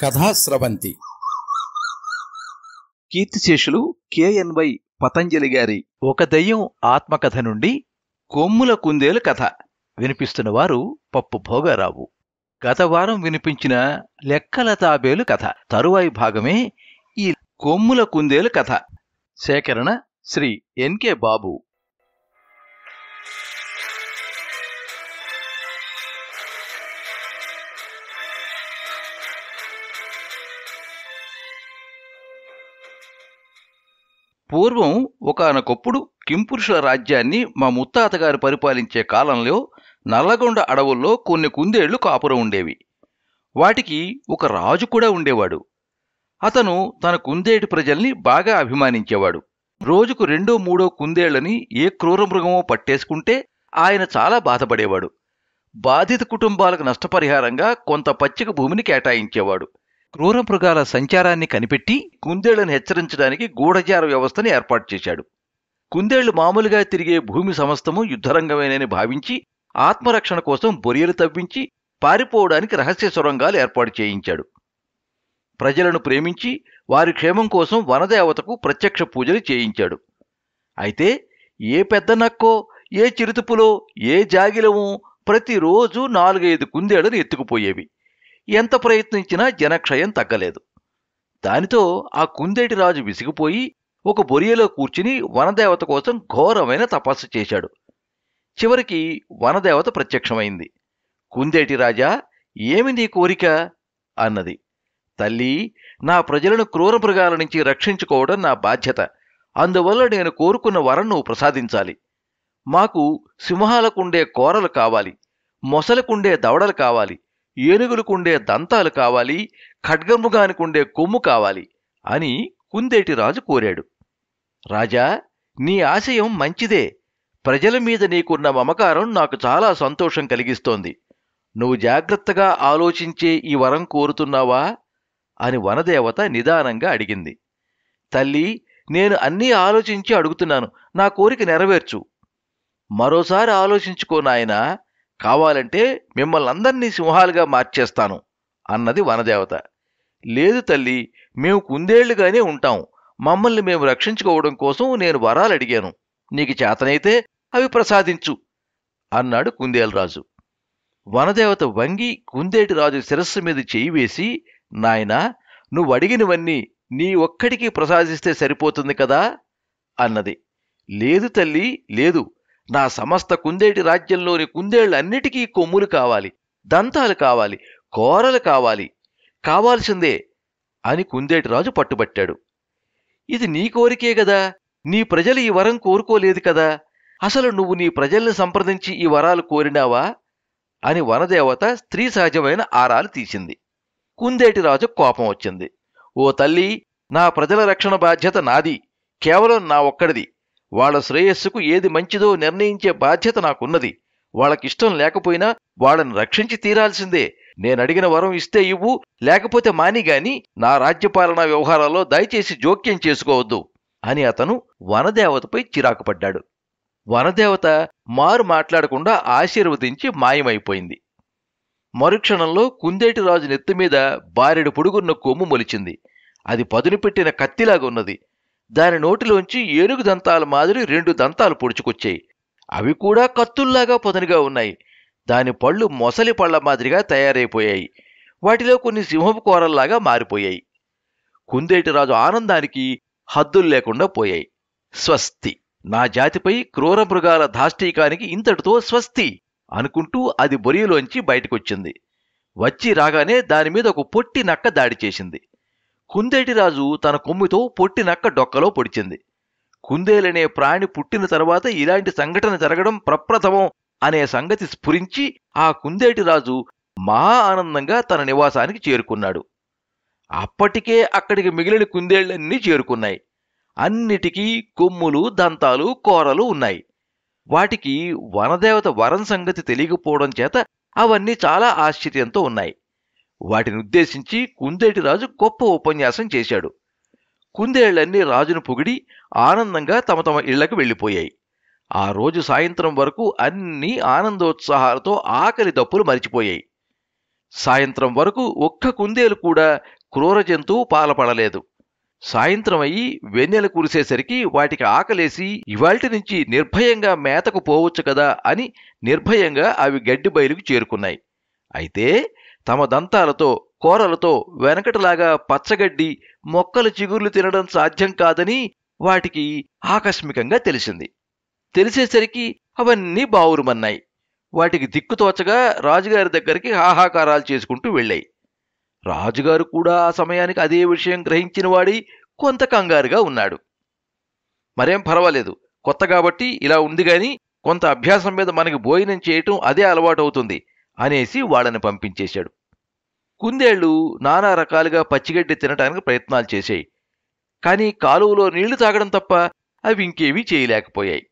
కథాస్రవంతి కీర్తిశేషులు కెఎన్వై పతంజలి గారి ఒక దెయ్యం ఆత్మకథ నుండి కొమ్ముల కుందేలు కథ వినిపిస్తున్నవారు పప్పు భోగారావు. గత వారం వినిపించిన లెక్కల తాబేలు కథ తరువాయి భాగమే ఈ కొమ్ముల కుందేలు కథ. సేకరణ శ్రీ ఎన్కే బాబు. పూర్వం ఒకానొకప్పుడు కింపురుషుల రాజ్యాన్ని మా ముత్తాతగారు పరిపాలించే కాలంలో నల్లగొండ అడవుల్లో కొన్ని కుందేళ్లు కాపురం ఉండేవి. వాటికి ఒక రాజు కూడా ఉండేవాడు. అతను తన కుందేటి ప్రజల్ని బాగా అభిమానించేవాడు. రోజుకు 2-3 కుందేళ్లని ఏ క్రూరమృగమో పట్టేసుకుంటే ఆయన చాలా బాధపడేవాడు. బాధిత కుటుంబాలకు నష్టపరిహారంగా కొంత పచ్చిక భూమిని కేటాయించేవాడు. క్రూరమృగాల సంచారాన్ని కనిపెట్టి కుందేళ్లను హెచ్చరించడానికి గూఢచార వ్యవస్థని ఏర్పాటు చేశాడు. కుందేళ్లు మామూలుగా తిరిగే భూమి సమస్తము యుద్ధరంగమేనని భావించి ఆత్మరక్షణ కోసం బొరియలు తవ్వించి పారిపోవడానికి రహస్య సొరంగాలు ఏర్పాటు చేయించాడు. ప్రజలను ప్రేమించి వారి క్షేమం కోసం వనదేవతకు ప్రత్యక్ష పూజలు చేయించాడు. అయితే ఏ పెద్ద నక్కో, ఏ చిరుతుపులో, ఏ జాగిలమో ప్రతిరోజు 4-5 కుందేళ్లను ఎత్తుకుపోయేవి. ఎంత ప్రయత్నించినా జనక్షయం తగ్గలేదు. దానితో ఆ కుందేటి రాజు విసిగిపోయి ఒక బొరియలో కూర్చుని వనదేవత కోసం ఘోరమైన తపస్సు చేశాడు. చివరికి వనదేవత ప్రత్యక్షమైంది. కుందేటి రాజా, ఏమి నీ కోరిక అన్నది. తల్లి, నా ప్రజలను క్రూరమృగాల నుంచి రక్షించుకోవడం నా బాధ్యత. అందువల్ల నేను కోరుకున్న వరం నువ్వు ప్రసాదించాలి. మాకు సింహాలకుండే కోరలు కావాలి, మొసలకుండే దవడలు కావాలి, ఏనుగులకుండే దంతాలు కావాలి, ఖడ్గమృగానికుండే కొమ్ము కావాలి అని కుందేటి రాజు కోరాడు. రాజా, నీ ఆశయం మంచిదే. ప్రజల మీద నీకున్న మమకారం నాకు చాలా సంతోషం కలిగిస్తోంది. నువ్వు జాగ్రత్తగా ఆలోచించే ఈ వరం కోరుతున్నావా అని వనదేవత నిదానంగా అడిగింది. తల్లి, నేను అన్నీ ఆలోచించి అడుగుతున్నాను. నా కోరిక నెరవేర్చు. మరోసారి ఆలోచించుకో నాయనా. కావాలంటే మిమ్మల్ని అందరినీ సింహాలుగా మార్చేస్తాను అన్నది వనదేవత. లేదు తల్లి, మేము కుందేళ్లుగానే ఉంటాం. మమ్మల్ని మేము రక్షించుకోవడం కోసం నేను వరాలు అడిగాను. నీకు చేతనైతే అవి ప్రసాదించు అన్నాడు కుందేలరాజు. వనదేవత వంగి కుందేటి రాజు శిరస్సు మీద చేయి వేసి, నాయనా, నువ్వు అడిగినవన్నీ నీ ఒక్కడికి ప్రసాదిస్తే సరిపోతుంది కదా అన్నది. లేదు తల్లి, లేదు. నా సమస్త కుందేటి రాజ్యంలోని కుందేళ్లన్నిటికీ కొమ్ములు కావాలి, దంతాలు కావాలి, కోరలు కావాలి, కావాల్సిందే అని కుందేటి రాజు పట్టుబట్టాడు. ఇది నీ కోరికే గదా. నీ ప్రజలు ఈ వరం కోరుకోలేదు కదా. అసలు నువ్వు నీ ప్రజల్ని సంప్రదించి ఈ వరాలు కోరినావా అని వనదేవత స్త్రీ సహజమైన ఆరాలు తీసింది. కుందేటి రాజు కోపం వచ్చింది. ఓ తల్లి, నా ప్రజల రక్షణ బాధ్యత నాది, కేవలం నా ఒక్కడిది. వాళ్ల శ్రేయస్సుకు ఏది మంచిదో నిర్ణయించే బాధ్యత నాకున్నది. వాళ్ళకిష్టం లేకపోయినా వాళ్ళని రక్షించి తీరాల్సిందే. నేనడిగిన వరం ఇస్తే ఇవ్వు, లేకపోతే మానిగాని నా రాజ్యపాలనా వ్యవహారాల్లో దయచేసి జోక్యం చేసుకోవద్దు అని అతను వనదేవతపై చిరాకుపడ్డాడు. వనదేవత మారు మాట్లాడకుండా ఆశీర్వదించి మాయమైపోయింది. మరుక్షణంలో కుందేటి రాజు నెత్తిమీద బారెడు పొడుగున్న కొమ్ము మొలిచింది. అది పదును పెట్టిన కత్తిలాగున్నది. దాని నోటిలోంచి ఏనుగు దంతాల మాదిరి 2 దంతాలు పొడుచుకొచ్చాయి. అవి కూడా కత్తుల్లాగా పదునుగా ఉన్నాయి. దాని పళ్ళు మొసలి పళ్ల మాదిరిగా తయారైపోయాయి. వాటిలో కొన్ని సింహపు కోరల్లాగా మారిపోయాయి. కుందేటి రాజు ఆనందానికి హద్దులు లేకుండా పోయాయి. స్వస్తి, నా జాతిపై క్రూరమృగాల దాష్టీకానికి ఇంతటితో స్వస్తి అనుకుంటూ అది బొరియలోంచి బయటకొచ్చింది. వచ్చి రాగానే దానిమీద ఒక పొట్టి నక్క దాడి చేసింది. కుందేటి రాజు తన కొమ్ముతో పొట్టి నక్క డొక్కలో పొడిచింది. కుందేలనే ప్రాణి పుట్టిన తర్వాత ఇలాంటి సంఘటన జరగడం ప్రప్రథమం అనే సంగతి స్ఫురించి ఆ కుందేటి రాజు మహా ఆనందంగా తన నివాసానికి చేరుకున్నాడు. అప్పటికే అక్కడికి మిగిలిన కుందేళ్లన్నీ చేరుకున్నాయి. అన్నిటికీ కొమ్ములు, దంతాలు, కోరలు ఉన్నాయి. వాటికి వనదేవత వరం సంగతి తెలియకపోవడం చేత అవన్నీ చాలా ఆశ్చర్యంతో ఉన్నాయి. వాటిని ఉద్దేశించి కుందేటి రాజు గొప్ప ఉపన్యాసం చేశాడు. కుందేళ్లన్నీ రాజును పొగిడి ఆనందంగా తమ తమ ఇళ్లకు వెళ్ళిపోయాయి. ఆ రోజు సాయంత్రం వరకు అన్నీ ఆనందోత్సాహాలతో ఆకలి దప్పులు మరిచిపోయాయి. సాయంత్రం వరకు ఒక్క కుందేలు కూడా క్రూర జంతువు పాలపడలేదు. సాయంత్రం అయ్యి వెన్నెల కురిసేసరికి వాటికి ఆకలేసి ఇవాల్టి నుంచి నిర్భయంగా మేతకు పోవచ్చు కదా అని నిర్భయంగా అవి గడ్డి బయలుకు చేరుకున్నాయి. అయితే తమ దంతాలతో కోరలతో వెనకటిలాగా పచ్చగడ్డి మొక్కల చిగుర్లు తినడం సాధ్యం కాదని వాటికి ఆకస్మికంగా తెలిసింది. తెలిసేసరికి అవన్నీ బావురుమన్నాయి. వాటికి దిక్కుతోచగా రాజుగారి దగ్గరికి హాహాకారాలు చేసుకుంటూ వెళ్ళాయి. రాజుగారు కూడా ఆ సమయానికి అదే విషయం గ్రహించిన వాడి కొంత కంగారుగా ఉన్నాడు. మరేం పర్వాలేదు, కొత్త కాబట్టి ఇలా ఉంది గాని కొంత అభ్యాసం మీద మనకి భోజనం చేయటం అదే అలవాటవుతుంది అనేసి వాళ్ళని పంపించేశాడు. కుందేళ్లు నానా రకాలుగా పచ్చిగడ్డి తినటానికి ప్రయత్నాలు చేశాయి. కానీ కాలువలో నీళ్లు తాగడం తప్ప అవి ఇంకేమీ చేయలేకపోయాయి.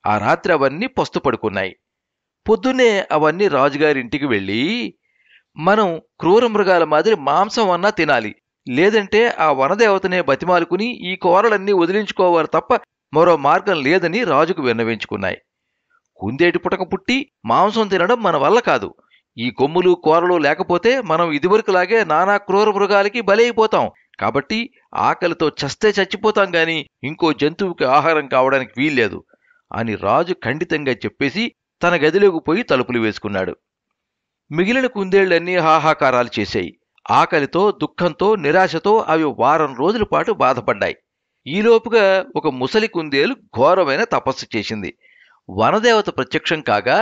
ఆ రాత్రి అవన్నీ పస్తు పడుకున్నాయి. పొద్దున్నే అవన్నీ రాజుగారింటికి వెళ్ళి, మనం క్రూర మృగాల మాదిరి మాంసం అన్నా తినాలి, లేదంటే ఆ వనదేవతనే బతిమాలుకుని ఈ కోరలన్నీ వదిలించుకోవాలి తప్ప మరో మార్గం లేదని రాజుకు విన్నవించుకున్నాయి. కుందేటి పుటక పుట్టి మాంసం తినడం మన వల్ల కాదు. ఈ కొమ్ములు కోరలు లేకపోతే మనం ఇదివరకులాగే నానా క్రూర మృగాలకి బలైపోతాం. కాబట్టి ఆకలితో చస్తే చచ్చిపోతాం గాని ఇంకో జంతువుకి ఆహారం కావడానికి వీల్లేదు అని రాజు ఖండితంగా చెప్పేసి తన గదిలోకి పోయి తలుపులు వేసుకున్నాడు. మిగిలిన కుందేళ్లన్నీ హాహాకారాలు చేశాయి. ఆకలితో, దుఃఖంతో, నిరాశతో అవి వారం రోజుల పాటు బాధపడ్డాయి. ఈలోపుగా ఒక ముసలి కుందేలు ఘోరమైన తపస్సు చేసింది. వనదేవత ప్రత్యక్షం కాగా,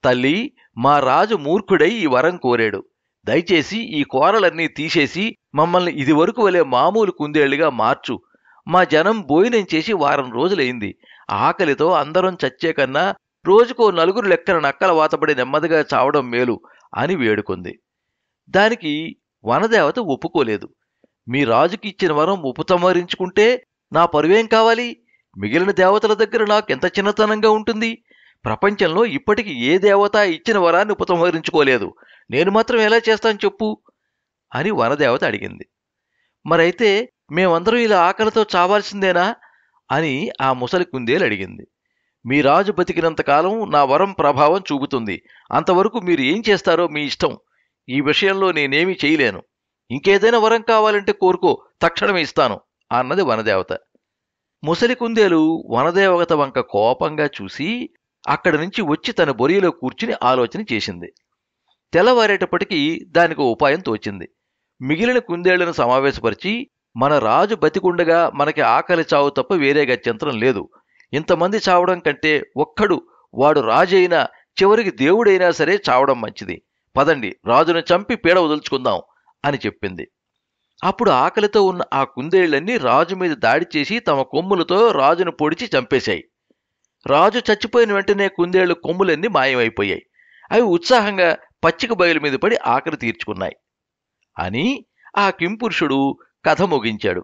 తల్లి, మా రాజు మూర్ఖుడై ఈ వరం కోరాడు. దయచేసి ఈ కోరలన్నీ తీసేసి మమ్మల్ని ఇదివరకు వలె మామూలు కుందేళ్లుగా మార్చు. మా జనం భోజనం చేసి వారం రోజులైంది. ఆకలితో అందరం చచ్చే కన్నా రోజుకో 4 లెక్కన నక్కల వాతపడి నెమ్మదిగా చావడం మేలు అని వేడుకుంది. దానికి వనదేవత ఒప్పుకోలేదు. మీ రాజుకి ఇచ్చిన వరం ఉపసంహరించుకుంటే నా పరువేం కావాలి? మిగిలిన దేవతల దగ్గర నాకెంత చిన్నతనంగా ఉంటుంది? ప్రపంచంలో ఇప్పటికి ఏ దేవత ఇచ్చిన వరాన్ని ఉపసంహరించుకోలేదు. నేను మాత్రం ఎలా చేస్తాను చెప్పు అని వనదేవత అడిగింది. మరైతే మేమందరం ఇలా ఆకలితో చావాల్సిందేనా అని ఆ ముసలి కుందేలు అడిగింది. మీ రాజు బతికినంతకాలం నా వరం ప్రభావం చూపుతుంది. అంతవరకు మీరు ఏం చేస్తారో మీ ఇష్టం. ఈ విషయంలో నేనేమీ చేయలేను. ఇంకేదైనా వరం కావాలంటే కోరుకో, తక్షణమే ఇస్తాను అన్నది వనదేవత. ముసలి కుందేలు వనదేవత వంక కోపంగా చూసి అక్కడి నుంచి వచ్చి తన బొరియలో కూర్చుని ఆలోచన చేసింది. తెల్లవారేటప్పటికీ దానికి ఉపాయం తోచింది. మిగిలిన కుందేళ్లను సమావేశపరిచి, మన రాజు బతికుండగా మనకి ఆకలి చావు తప్ప వేరే గత్యంతరం లేదు. ఇంతమంది చావడం కంటే ఒక్కడు, వాడు రాజైనా చివరికి దేవుడైనా సరే చావడం మంచిది. పదండి, రాజును చంపి పీడ వదులుచుకుందాం అని చెప్పింది. అప్పుడు ఆకలితో ఉన్న ఆ కుందేళ్లన్నీ రాజు మీద దాడి చేసి తమ కొమ్ములతో రాజును పొడిచి చంపేశాయి. రాజు చచ్చిపోయిన వెంటనే కుందేళ్లు కొమ్ములన్నీ మాయమైపోయాయి. అవి ఉత్సాహంగా పచ్చిక బయలు మీద పడి ఆకలి తీర్చుకున్నాయి అని ఆ కింపురుషుడు కథ ముగించాడు.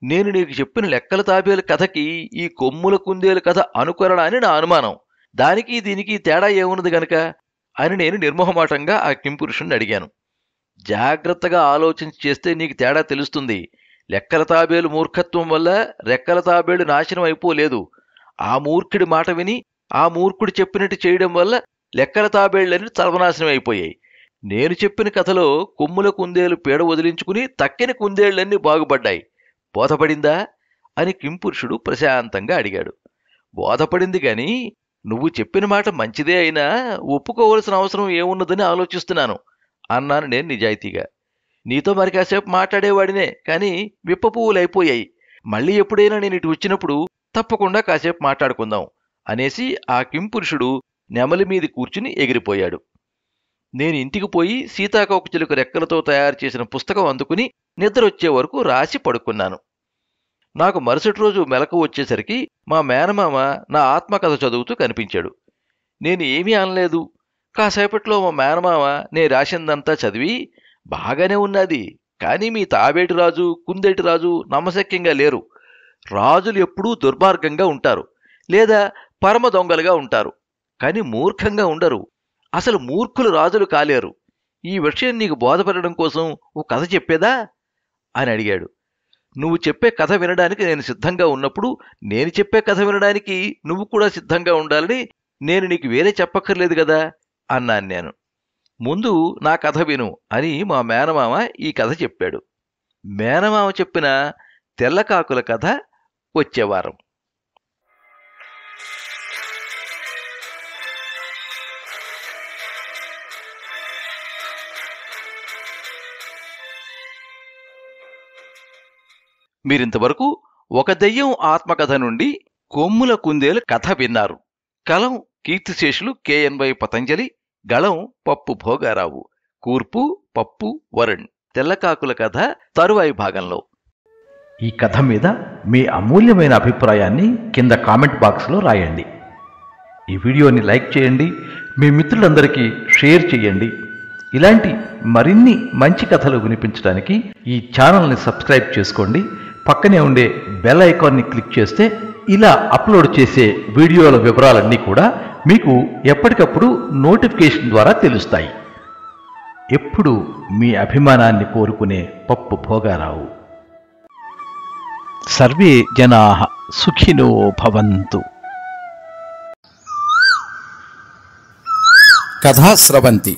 నేను నీకు చెప్పిన లెక్కల తాబేలు కథకి ఈ కొమ్ముల కుందేలు కథ అనుకరణ అని నా అనుమానం. దానికి దీనికి తేడా ఏమున్నది గనక అని నేను నిర్మోహమాటంగా ఆ కింపురుషుణ్ణి అడిగాను. జాగ్రత్తగా ఆలోచించి చేస్తే నీకు తేడా తెలుస్తుంది. లెక్కల తాబేలు మూర్ఖత్వం వల్ల రెక్కల తాబేలు నాశనం అయిపోలేదు. ఆ మూర్ఖుడి మాట విని ఆ మూర్ఖుడు చెప్పినట్టు చేయడం వల్ల లెక్కల తాబేళ్లన్నీ సర్వనాశనం అయిపోయాయి. నేను చెప్పిన కథలో కొమ్ముల కుందేలు పీడ వదిలించుకుని తక్కిన కుందేళ్లన్నీ బాగుపడ్డాయి. బోధపడిందా అని కింపురుషుడు ప్రశాంతంగా అడిగాడు. బోధపడింది గాని నువ్వు చెప్పిన మాట మంచిదే అయినా ఒప్పుకోవలసిన అవసరం ఏమున్నదని ఆలోచిస్తున్నాను అన్నాను నేను నిజాయితీగా. నీతో మరి కాసేపు మాట్లాడేవాడినే, కానీ విప్ప పువ్వులైపోయాయి. మళ్ళీ ఎప్పుడైనా నేను ఇటు వచ్చినప్పుడు తప్పకుండా కాసేపు మాట్లాడుకుందాం అనేసి ఆ కింపురుషుడు నెమలి మీది కూర్చుని ఎగిరిపోయాడు. నేను ఇంటికి పోయి సీతాకోకచిలుక రెక్కలతో తయారు చేసిన పుస్తకం అందుకుని నిద్రొచ్చే వరకు రాసి పడుకున్నాను. నాకు మరుసటి రోజు మెలకు వచ్చేసరికి మా మేనమామ నా ఆత్మకథ చదువుతూ కనిపించాడు. నేను ఏమీ అనలేదు. కాసేపట్లో మా మేనమామ నే రాసిందంతా చదివి, బాగానే ఉన్నది, కానీ మీ తాబేటి రాజు, కుందేటి రాజు నమ్మశక్యంగా లేరు. రాజులు ఎప్పుడూ దుర్మార్గంగా ఉంటారు, లేదా పరమ దొంగలుగా ఉంటారు, కానీ మూర్ఖంగా ఉండరు. అసలు మూర్ఖులు రాజులు కాలేరు. ఈ విషయం నీకు బోధపడడం కోసం ఓ కథ చెప్పేదా అని అడిగాడు. నువ్వు చెప్పే కథ వినడానికి నేను సిద్ధంగా ఉన్నప్పుడు నేను చెప్పే కథ వినడానికి నువ్వు కూడా సిద్ధంగా ఉండాలని నేను నీకు వేరే చెప్పక్కర్లేదు కదా అన్నాను నేను. ముందు నా కథ విను అని మా మేనమామ ఈ కథ చెప్పాడు. మేనమామ చెప్పిన తెల్లకాకుల కథ వచ్చేవారం. మీరింతవరకు ఒక దెయ్యం ఆత్మకథ నుండి కొమ్ముల కుందేలు కథ విన్నారు. కలం కీర్తిశేషులు KNY పతంజలి, గళం పప్పు భోగారావు, కూర్పు పప్పు వరుణ్. తెల్లకాకుల కథ తరువాయి భాగంలో. ఈ కథ మీద మీ అమూల్యమైన అభిప్రాయాన్ని కింద కామెంట్ బాక్స్లో రాయండి. ఈ వీడియోని లైక్ చేయండి, మీ మిత్రులందరికీ షేర్ చేయండి. ఇలాంటి మరిన్ని మంచి కథలు వినిపించడానికి ఈ ఛానల్ని సబ్స్క్రైబ్ చేసుకోండి. పక్కనే ఉండే బెల్ ఐకాన్ని క్లిక్ చేస్తే ఇలా అప్లోడ్ చేసే వీడియోల వివరాలన్నీ కూడా మీకు ఎప్పటికప్పుడు నోటిఫికేషన్ ద్వారా తెలుస్తాయి. ఎప్పుడు మీ అభిమానాన్ని కోరుకునే పప్పు భోగారావు. సర్వే జనాః సుఖినో భవంతు. కథా స్రవంతి.